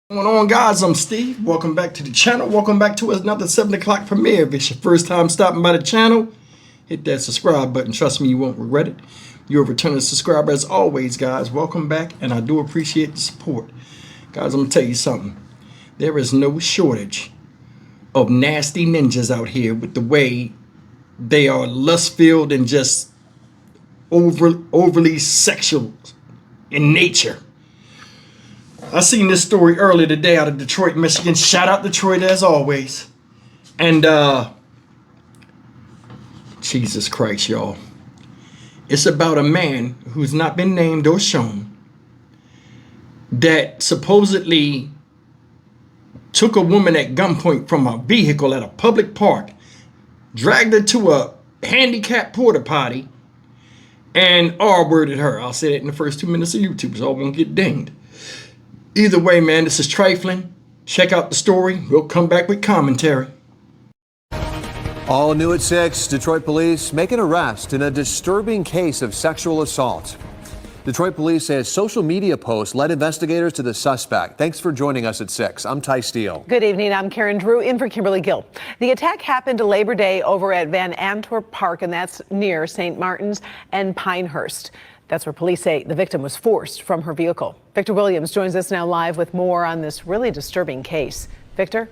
What's going on, guys? I'm Steve. Welcome back to the channel. Welcome back to another 7 o'clock premiere. If it's your first time stopping by the channel, hit that subscribe button. Trust me, you won't regret it. You're a returning subscriber as always, guys. Welcome back, and I do appreciate the support. Guys, I'm going to tell you something. There is no shortage of nasty ninjas out here with the way they are lust-filled and just overly sexual in nature. I seen this story earlier today out of Detroit, Michigan. Shout out Detroit as always. And Jesus Christ, y'all. It's about a man who's not been named or shown that supposedly took a woman at gunpoint from a vehicle at a public park, dragged her to a handicapped porta potty, and R-worded her. I'll say that in the first 2 minutes of YouTube, so I won't get dinged. Either way, man, this is trifling. Check out the story. We'll come back with commentary. All new at 6, Detroit police make an arrest in a disturbing case of sexual assault. Detroit police say a social media post led investigators to the suspect. Thanks for joining us at 6. I'm Ty Steele. Good evening. I'm Karen Drew in for Kimberly Gill. The attack happened Labor Day over at Van Antwerp Park, and that's near St. Martin's and Pinehurst. That's where police say the victim was forced from her vehicle. Victor Williams joins us now live with more on this really disturbing case. Victor?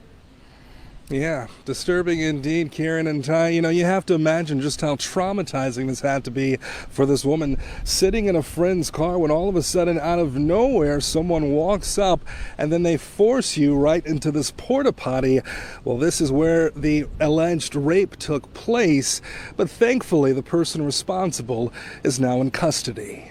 Yeah, disturbing indeed, Karen and Ty. You know, you have to imagine just how traumatizing this had to be for this woman sitting in a friend's car when all of a sudden, out of nowhere, someone walks up and then they force you right into this porta potty. Well, this is where the alleged rape took place, but thankfully the person responsible is now in custody.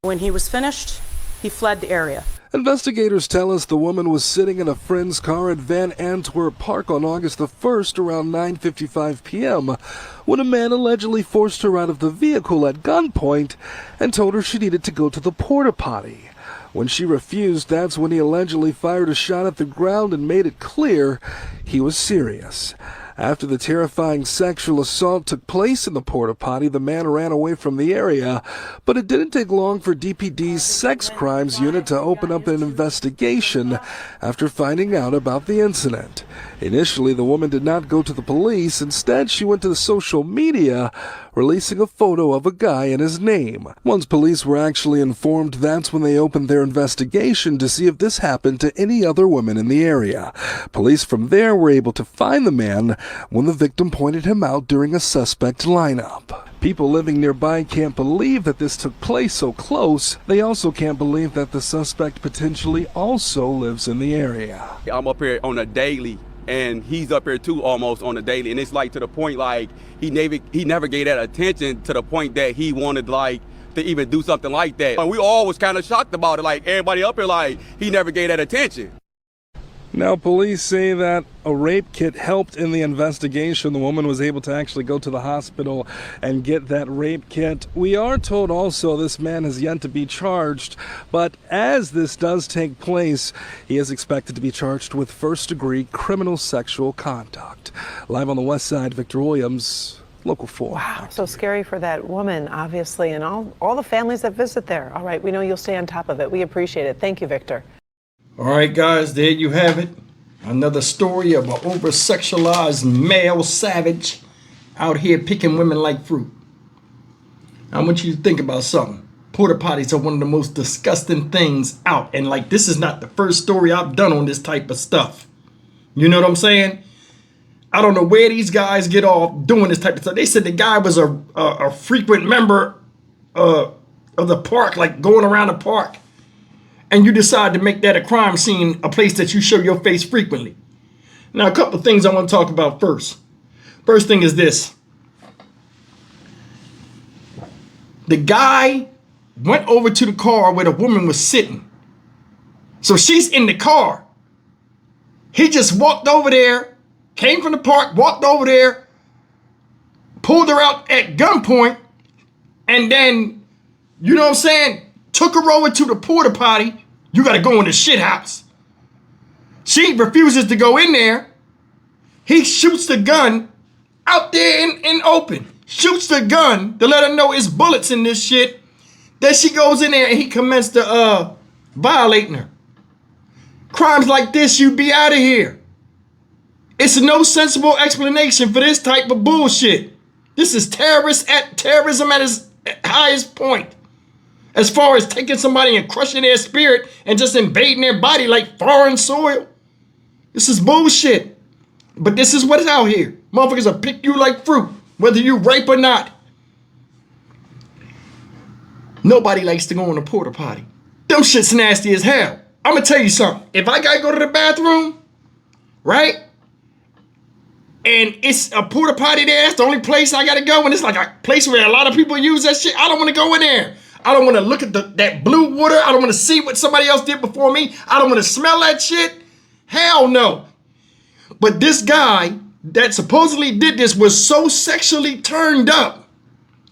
When he was finished, he fled the area. Investigators tell us the woman was sitting in a friend's car at Van Antwerp Park on August the 1st around 9:55 p.m. when a man allegedly forced her out of the vehicle at gunpoint and told her she needed to go to the porta potty. When she refused, that's when he allegedly fired a shot at the ground and made it clear he was serious. After the terrifying sexual assault took place in the porta potty, the man ran away from the area, but it didn't take long for DPD's sex crimes unit to open up an investigation after finding out about the incident. Initially, the woman did not go to the police. Instead, she went to the social media, releasing a photo of a guy and his name. Once police were actually informed, that's when they opened their investigation to see if this happened to any other women in the area. Police from there were able to find the man when the victim pointed him out during a suspect lineup. People living nearby can't believe that this took place so close. They also can't believe that the suspect potentially also lives in the area. I'm up here on a daily, and he's up here too almost on a daily, and it's like to the point like he never gave that attention to the point that he wanted like to even do something like that. And we all was kind of shocked about it, like everybody up here like he never gave that attention. Now, police say that a rape kit helped in the investigation. The woman was able to actually go to the hospital and get that rape kit. We are told also this man has yet to be charged, but as this does take place, he is expected to be charged with first-degree criminal sexual conduct. Live on the west side, Victor Williams, Local 4. Wow, so scary for that woman, obviously, and all the families that visit there. All right, we know you'll stay on top of it. We appreciate it. Thank you, Victor. All right, guys, there you have it. Another story of an over-sexualized male savage out here picking women like fruit. I want you to think about something. Porta potties are one of the most disgusting things out. And like, this is not the first story I've done on this type of stuff. You know what I'm saying? I don't know where these guys get off doing this type of stuff. They said the guy was a frequent member of the park, like going around the park. And you decide to make that a crime scene, a place that you show your face frequently. Now, a couple of things I want to talk about first. First thing is this. The guy went over to the car where the woman was sitting. So she's in the car. He just walked over there, came from the park, walked over there, pulled her out at gunpoint, and then, you know what I'm saying, took her over to the porta potty. You got to go in the shit house. She refuses to go in there. He shoots the gun out there in open. Shoots the gun to let her know it's bullets in this shit. Then she goes in there and he commenced to violating her. crimes like this, you'd be out of here. It's no sensible explanation for this type of bullshit. This is terrorism at its highest point. As far as taking somebody and crushing their spirit and just invading their body like foreign soil. This is bullshit. But this is what's out here. Motherfuckers will pick you like fruit, whether you ripe or not. Nobody likes to go on a porta potty. Them shit's nasty as hell. I'm gonna tell you something. If I gotta go to the bathroom, right? And it's a porta potty there, that's the only place I gotta go, and it's like a place where a lot of people use that shit, I don't wanna go in there. I don't wanna look at that blue water. I don't wanna see what somebody else did before me. I don't wanna smell that shit. Hell no. But this guy that supposedly did this was so sexually turned up.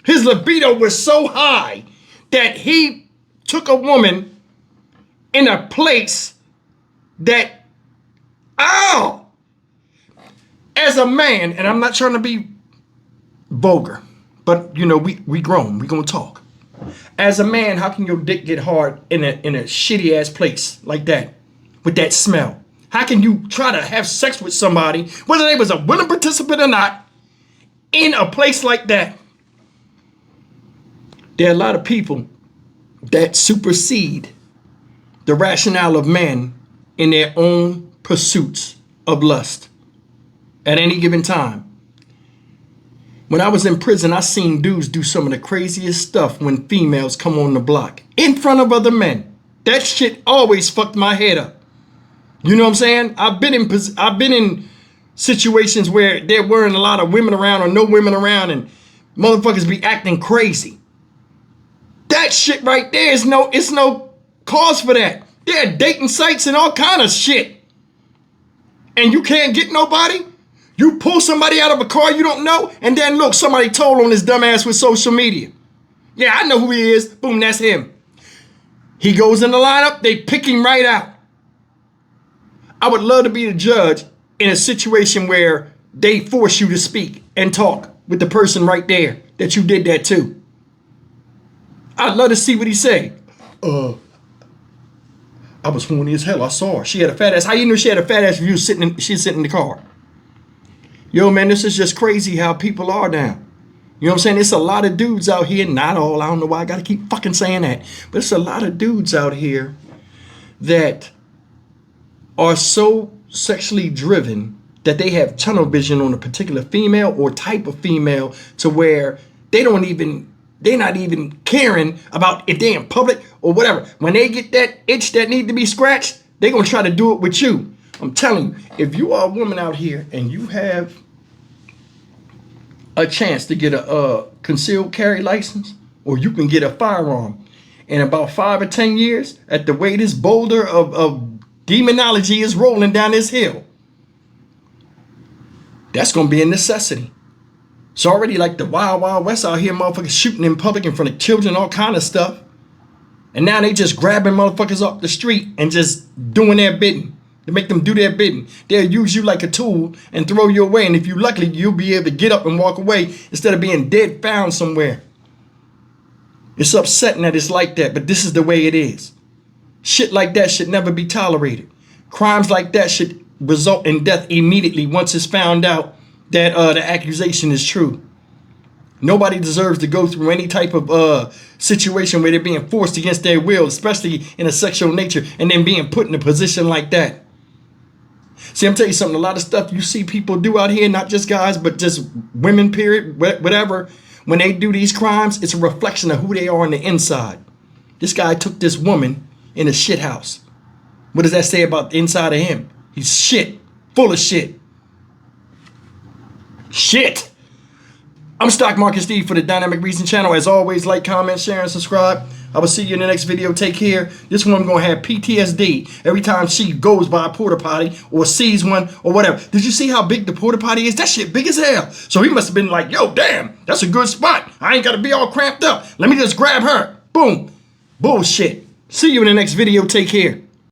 His libido was so high that he took a woman in a place that, as a man, and I'm not trying to be vulgar, but you know, we grown, we gonna talk. As a man, how can your dick get hard in a shitty ass place like that with that smell? How can you try to have sex with somebody, whether they was a willing participant or not, in a place like that? There are a lot of people that supersede the rationale of men in their own pursuits of lust at any given time. When I was in prison, I seen dudes do some of the craziest stuff when females come on the block in front of other men. That shit always fucked my head up. You know what I'm saying? I've been in situations where there weren't a lot of women around or no women around, and motherfuckers be acting crazy. That shit right there is no cause for that. There are dating sites and all kind of shit. And you can't get nobody? You pull somebody out of a car you don't know, and then look, somebody told on his dumb ass with social media. Yeah, I know who he is. Boom, that's him. He goes in the lineup, they pick him right out. I would love to be the judge in a situation where they force you to speak and talk with the person right there that you did that to. I'd love to see what he say. I was horny as hell. I saw her. She had a fat ass. How you knew she had a fat ass if she's sitting in the car? Yo, man, this is just crazy how people are now. You know what I'm saying? It's a lot of dudes out here. Not all. I don't know why I got to keep fucking saying that. But it's a lot of dudes out here that are so sexually driven that they have tunnel vision on a particular female or type of female to where they're not even caring about if they're in public or whatever. When they get that itch that need to be scratched, they're going to try to do it with you. I'm telling you, if you are a woman out here and you have a chance to get a concealed carry license, or you can get a firearm in about 5 or 10 years, at the way this boulder of demonology is rolling down this hill, that's going to be a necessity. It's already like the Wild Wild West out here, motherfuckers shooting in public in front of children, all kind of stuff. And now they just grabbing motherfuckers off the street and just doing their bidding. To make them do their bidding. They'll use you like a tool and throw you away. And if you're lucky, you'll be able to get up and walk away instead of being dead found somewhere. It's upsetting that it's like that, but this is the way it is. Shit like that should never be tolerated. Crimes like that should result in death immediately once it's found out that the accusation is true. Nobody deserves to go through any type of situation where they're being forced against their will, especially in a sexual nature, and then being put in a position like that. See, I'm telling you something, a lot of stuff you see people do out here, not just guys, but just women, period, whatever. When they do these crimes, it's a reflection of who they are on the inside. This guy took this woman in a shit house. What does that say about the inside of him? He's shit, full of shit. Shit. I'm Stock Market Steve for the Dynamic Reason channel. As always, like, comment, share, and subscribe. I will see you in the next video. Take care. This woman gonna have PTSD every time she goes by a porta potty or sees one or whatever. Did you see how big the porta potty is? That shit big as hell. So he must have been like, yo, damn, that's a good spot. I ain't gotta be all cramped up. Let me just grab her. Boom. Bullshit. See you in the next video. Take care.